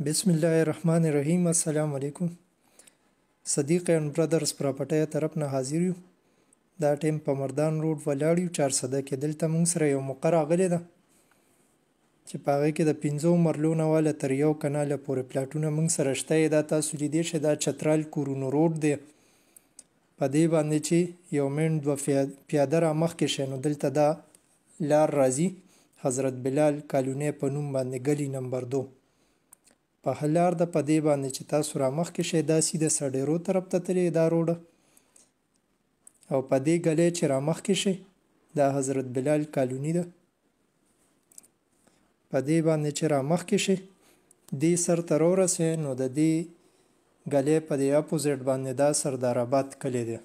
بسم الله الرحمن الرحیم. السلام علیکم. صدیق اینڈ برادرز پراپرټۍ طرف نه حاضر یو. دا ټیم په مردان روډ ولاړ یو 400 کې. دلته موږ سره یو موقع راغلی ده چې په هغې کې د 5 مرلو نه واله تر 1 کناله پورې پلاټونه موږ سره شته. دا تاسو لیدی شئ، دا چترال کورونو روډ دی. په دې باندې چې یو منډ 2 پیاده را مخکې شئ نو دلته دا لار راځي، حضرت بلال کالونۍ په نوم باندې ګلي نمبر 2 په هلار ده. په دې باندې چې تاسو را مخکې شئ دا سیده سډیرو طرف ته تللی دا روډه، او په دې ګلۍ چې را مخکې شئ دا حضرت بلال کالوني ده. په دې باندې چې را مخکې شئ دې سر ته راورسئ نو د دې ګلۍ په دې اپوزیټ باندې دا سردار آباد کلی دی.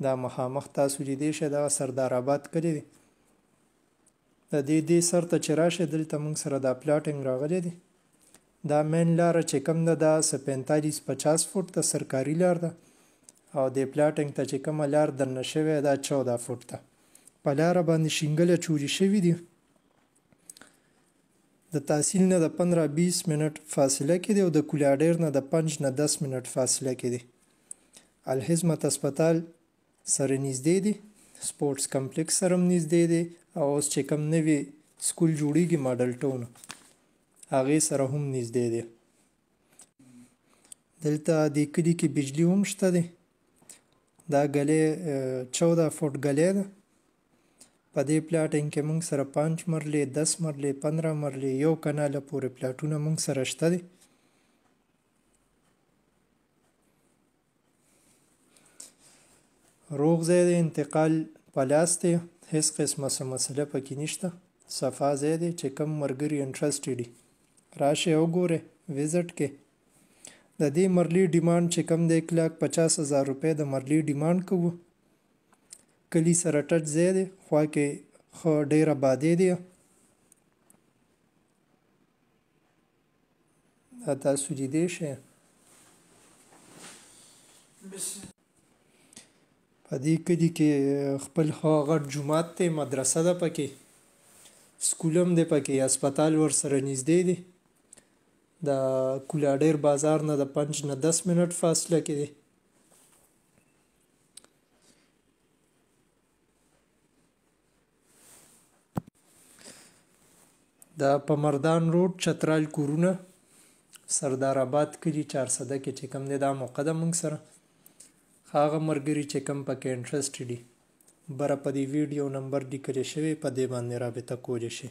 دا مخامخ تاسو لیدی شئ دغه سردار آباد کلی دی. د دې سر ته چې راشئ دلته موږ سره دا پلاټینګ راغلی دی. دا مین لاره چې کوم ده دا 45-50 فوټ ته سرکاري لار ده، او د پلاټینګ ته چې کومه لار درنه شوې دا 14 فوټ ده. په لاره باندې شینګله چوري شوي دي. د تحصیل نه د 15-20 منټ فاصله کې دی، او د کولاډیر نه د 5 نه 10 منټ فاصله کې دی. الحزمت هسپتال سره نږدې دی، سپورټس کمپلیکس سره هم نږدې دی، او اوس چې کوم نوی سکول جوړیږي ماډل ټاون هغې سره هم نږدې دی. دلته دې کلي کې بجلی هم شته دی. دا ګلۍ 14 فوټ ګلۍ ده. په دې پلاټینګ کې موږ سره 5 مرلې 10 مرلې 15 مرلې 1 کناله پورې پلاټونه موږ سره شته دی. روغ ځای دی، انتقال په لاس دی، هیڅ قسمه څه مسله پکې نشته. صفا ځای دی چې کم ملګري انټرسټډ دي راشئ وګورئ ویزټ کې. د دې مرلي ډیمانډ چې کم دی 1,50,000 روپۍ د مرلي ډیمانډ کوو. کلي سره ټچ ځای دی، خوا کې ښه ډېر آبادي دی. دا تاسو لیدی شئ. په دې کلي کې خپل ښه غټ جومات دی، مدرسه ده پکې، سکول هم دی پکې، هسپتال ورسره نږدې دی. د کولاډیر بازار نه د 5 نه 10 منټ فاصله کې دی. دا په مردان روډ چترال کورونه سردار آباد کلي 400 کې چې کوم دی دا موقع ده موږ سره. هغه ملګري چې کوم پکې انټرسټډ دي بره په دې ویډیو نمبر لیکلی شوی په دې باندې رابطه کولی شي.